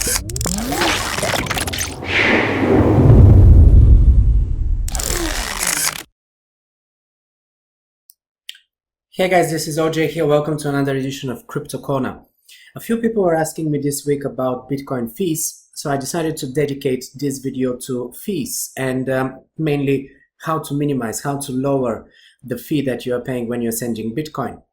Hey guys, this is OJ here. Welcome to another edition of Crypto Corner. A few people were asking me this week about Bitcoin fees, so I decided to dedicate this video to fees and mainly how to minimize, how to lower the fee that you are paying when you're sending Bitcoin.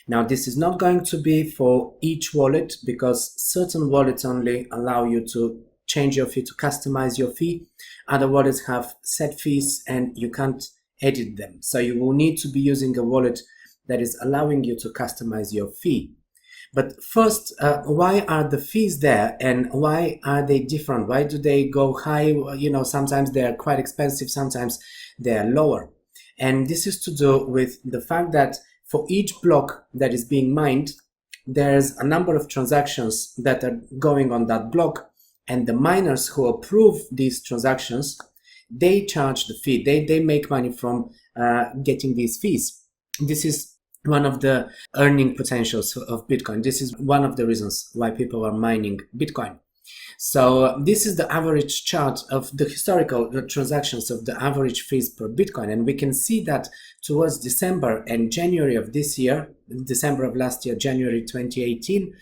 Now, this is not going to be for each wallet because certain wallets only allow you to change your fee, to customize your fee. Other wallets have set fees and you can't edit them. So you will need to be using a wallet that is allowing you to customize your fee. But first, why are the fees there and why are they different? Why do they go high? Sometimes they are quite expensive, sometimes they are lower. And this is to do with the fact that for each block that is being mined, there's a number of transactions that are going on that block, and the miners who approve these transactions, they charge the fee. They make money from getting these fees. This is one of the earning potentials of Bitcoin. This is one of the reasons why people are mining Bitcoin. So this is the average chart of the historical transactions of the average fees per Bitcoin. And we can see that towards December and January of this year, December of last year, January 2018,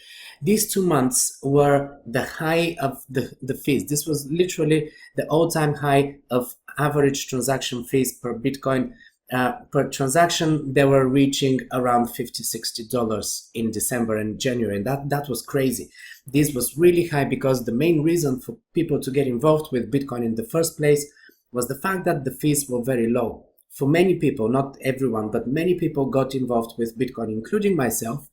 these 2 months were the high of the fees. This was literally the all-time high of average transaction fees per Bitcoin. Per transaction, they were reaching around $50-60 in December and January, and that was crazy. This was really high because the main reason for people to get involved with Bitcoin in the first place was the fact that the fees were very low. For many people, not everyone, but many people got involved with Bitcoin, including myself,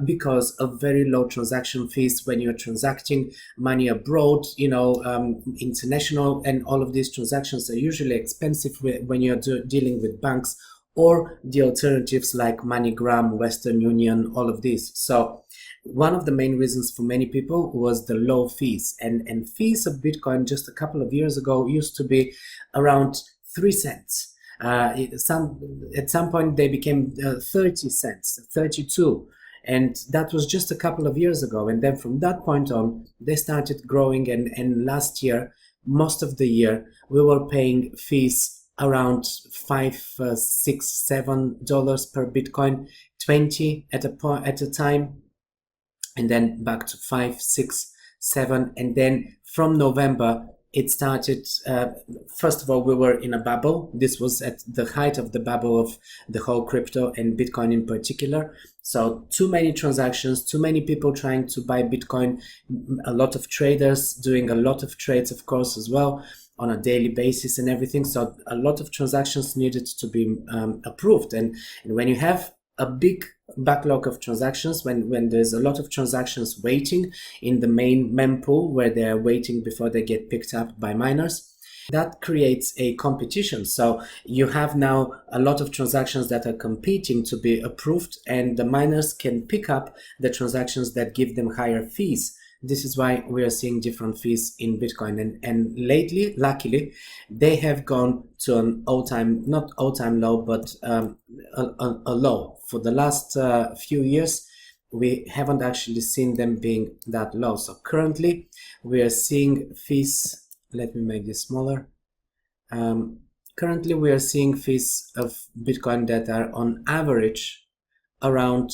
because of very low transaction fees when you're transacting money abroad, international, and all of these transactions are usually expensive when you're dealing with banks or the alternatives like MoneyGram, Western Union, all of these. So one of the main reasons for many people was the low fees, and fees of Bitcoin just a couple of years ago used to be around 3 cents. At some point they became 30 cents, 32. And that was just a couple of years ago. And then from that point on, they started growing. And last year, most of the year, we were paying fees around $5, $6, $7 per Bitcoin, 20 at a time, and then back to 5, 6, 7. And then from November, it started, first of all, we were in a bubble. This was at the height of the bubble of the whole crypto and Bitcoin in particular. So too many transactions, too many people trying to buy Bitcoin, a lot of traders doing a lot of trades, of course, as well on a daily basis and everything. So a lot of transactions needed to be approved. And when you have a big backlog of transactions, when there's a lot of transactions waiting in the main mempool where they're waiting before they get picked up by miners, that creates a competition. So you have now a lot of transactions that are competing to be approved, and the miners can pick up the transactions that give them higher fees. This is why we are seeing different fees in Bitcoin. And lately, luckily, they have gone to an not all-time low, but a low. For the last few years, we haven't actually seen them being that low. So currently, we are seeing fees. Let me make this smaller. Currently, we are seeing fees of Bitcoin that are on average around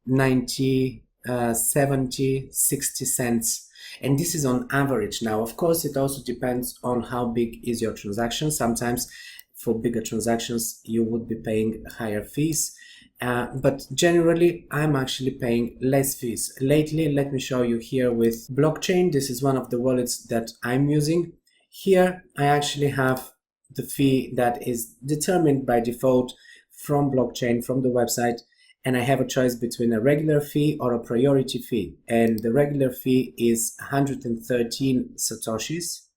90, 70, 60 cents. And this is on average. Now, of course, it also depends on how big is your transaction. Sometimes for bigger transactions, you would be paying higher fees. But generally, I'm actually paying less fees. Lately, let me show you here with blockchain. This is one of the wallets that I'm using. Here, I actually have the fee that is determined by default from blockchain, from the website. And I have a choice between a regular fee or a priority fee. And the regular fee is 113 Satoshis,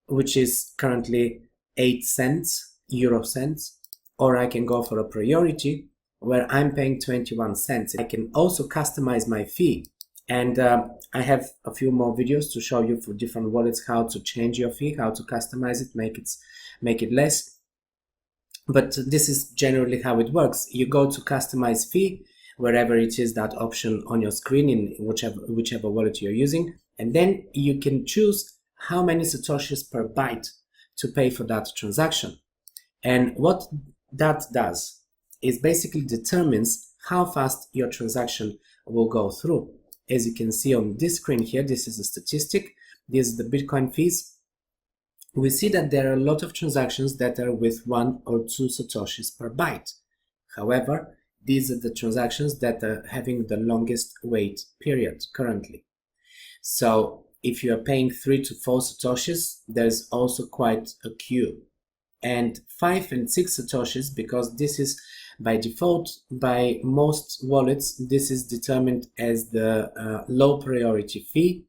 which is currently 8 cents, euro cents. Or I can go for a priority where I'm paying 21 cents. I can also customize my fee. And I have a few more videos to show you for different wallets how to change your fee, how to customize it, make it less. But this is generally how it works. You go to customize fee, wherever it is that option on your screen in whichever wallet you're using, And then you can choose how many Satoshis per byte to pay for that transaction. And what that does is basically determines how fast your transaction will go through. As you can see on this screen here, this is a statistic. This is the Bitcoin fees. We see that there are a lot of transactions that are with 1 or 2 Satoshis per byte. However, these are the transactions that are having the longest wait period currently. So if you are paying 3 to 4 Satoshis, there's also quite a queue. And 5 and 6 Satoshis, because this is by default, by most wallets, this is determined as the low priority fee.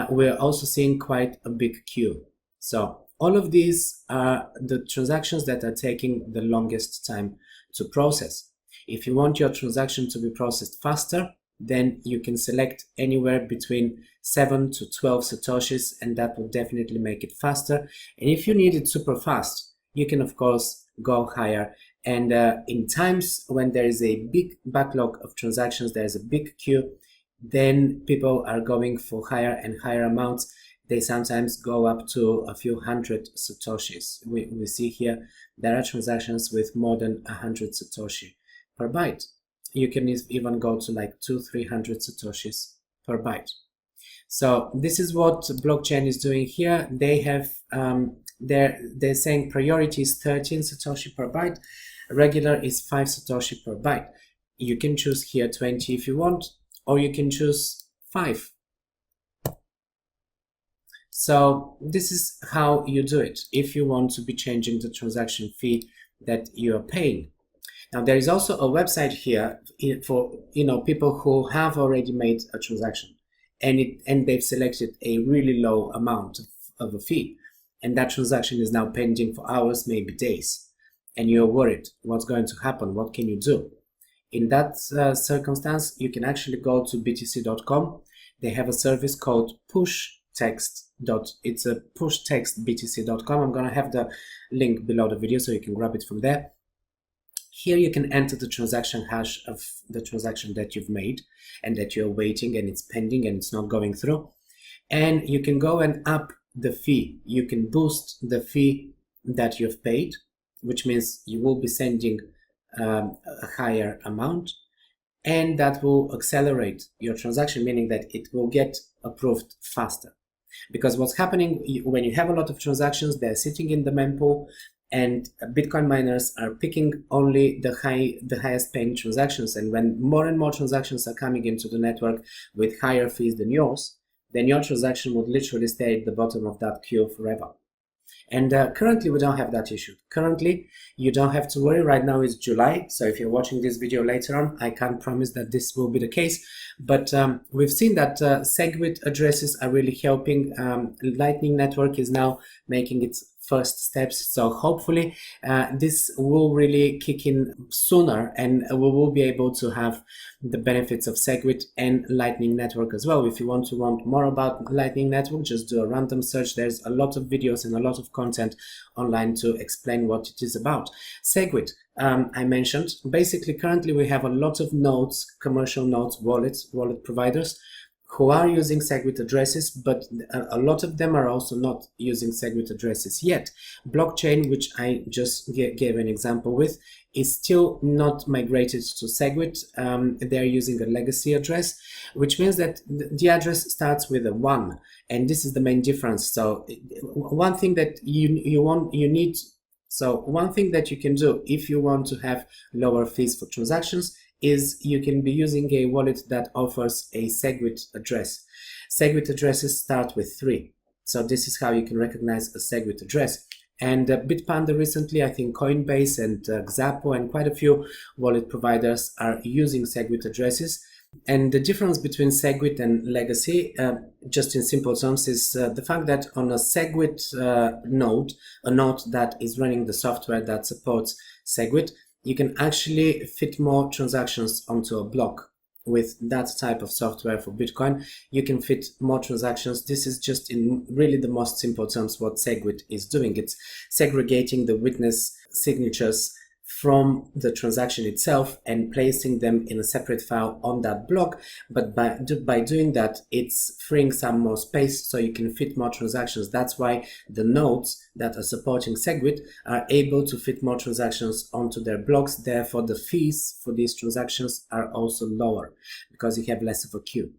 We're also seeing quite a big queue. So all of these are the transactions that are taking the longest time to process. If you want your transaction to be processed faster, then you can select anywhere between 7 to 12 Satoshis, and that will definitely make it faster. And if you need it super fast, you can of course go higher. And in times when there is a big backlog of transactions, there's a big queue, then people are going for higher and higher amounts. They sometimes go up to a few hundred Satoshis. We see here there are transactions with more than 100 Satoshi per byte. You can even go to like 200-300 Satoshis per byte. So this is what blockchain is doing here. They have they're saying priority is 13 Satoshi per byte, regular is 5 Satoshi per byte. You can choose here 20 if you want, or you can choose 5. So this is how you do it if you want to be changing the transaction fee that you are paying. Now there is also a website here for people who have already made a transaction and they've selected a really low amount of a fee, and that transaction is now pending for hours, maybe days, and you're worried what's going to happen, what can you do? In that circumstance, you can actually go to btc.com. They have a service called pushText. It's a pushtextbtc.com. I'm going to have the link below the video so you can grab it from there. Here you can enter the transaction hash of the transaction that you've made and that you're waiting and it's pending and it's not going through. And you can go and up the fee. You can boost the fee that you've paid, which means you will be sending a higher amount, and that will accelerate your transaction, meaning that it will get approved faster. Because what's happening when you have a lot of transactions, they're sitting in the mempool, and Bitcoin miners are picking only the highest paying transactions. And when more and more transactions are coming into the network with higher fees than yours, then your transaction would literally stay at the bottom of that queue forever. And currently we don't have that issue. Currently you don't have to worry. Right now it's July, so if you're watching this video later on, I can't promise that this will be the case, but we've seen that SegWit addresses are really helping. Lightning Network is now making its first steps, so hopefully this will really kick in sooner, and we will be able to have the benefits of SegWit and Lightning Network as well. If you want more about Lightning Network, just do a random search. There's a lot of videos and a lot of content online to explain what it is about. SegWit, I mentioned, basically currently we have a lot of nodes, commercial nodes, wallet providers who are using SegWit addresses, but a lot of them are also not using SegWit addresses yet. Blockchain, which I just gave an example with, is still not migrated to SegWit. They're using a legacy address, which means that the address starts with a 1, and this is the main difference. So one thing that one thing that you can do if you want to have lower fees for transactions is you can be using a wallet that offers a SegWit address. SegWit addresses start with 3. So this is how you can recognize a SegWit address. And Bitpanda recently, I think Coinbase and Xapo and quite a few wallet providers are using SegWit addresses. And the difference between SegWit and legacy, just in simple terms, is the fact that on a SegWit node, a node that is running the software that supports SegWit, you can actually fit more transactions onto a block. With that type of software for Bitcoin, you can fit more transactions. This is just in really the most simple terms what SegWit is doing. It's segregating the witness signatures from the transaction itself and placing them in a separate file on that block. But by doing that, it's freeing some more space so you can fit more transactions. That's why the nodes that are supporting SegWit are able to fit more transactions onto their blocks. Therefore, the fees for these transactions are also lower because you have less of a queue.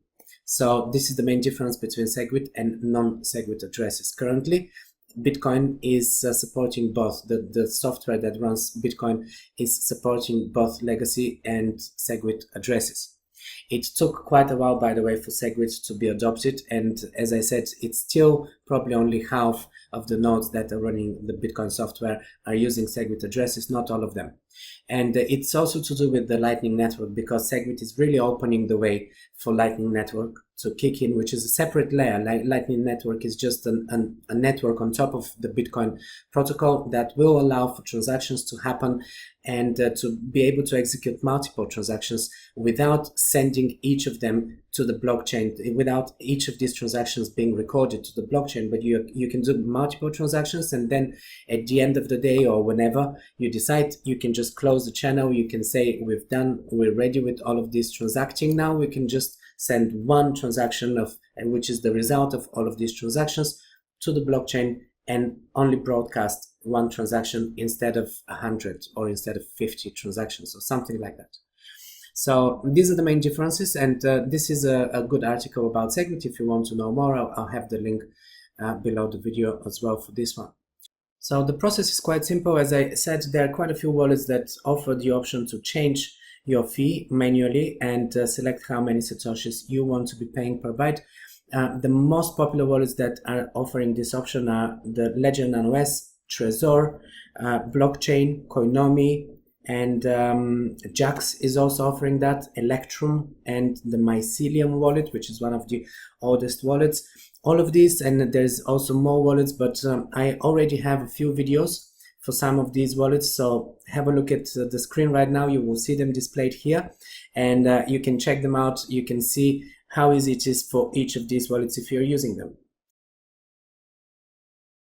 So this is the main difference between SegWit and non-SegWit addresses. Currently, Bitcoin is supporting both. The software that runs Bitcoin is supporting both legacy and SegWit addresses. It took quite a while, by the way, for SegWit to be adopted, and as I said, it's still probably only half of the nodes that are running the Bitcoin software are using SegWit addresses, not all of them. And it's also to do with the Lightning Network, because SegWit is really opening the way for Lightning Network to kick in, which is a separate layer. Lightning Network is just a network on top of the Bitcoin protocol that will allow for transactions to happen and to be able to execute multiple transactions without sending each of them to the blockchain, without each of these transactions being recorded to the blockchain. But you can do multiple transactions, and then at the end of the day or whenever you decide, you can just close the channel. You can say, we're ready with all of this transacting now. We can just send one transaction which is the result of all of these transactions to the blockchain, and only broadcast one transaction instead of 100 or instead of 50 transactions or something like that. So these are the main differences, and this is a good article about SegWit. If you want to know more, I'll have the link below the video as well for this one. So the process is quite simple. As I said, there are quite a few wallets that offer the option to change your fee manually and select how many Satoshis you want to be paying per byte. The most popular wallets that are offering this option are the Ledger Nano S, Trezor, Blockchain, Coinomi, and Jax is also offering that, Electrum, and the Mycelium wallet, which is one of the oldest wallets. All of these, and there's also more wallets, but I already have a few videos for some of these wallets, so have a look at the screen right now. You will see them displayed here, and you can check them out. You can see how easy it is for each of these wallets if you're using them.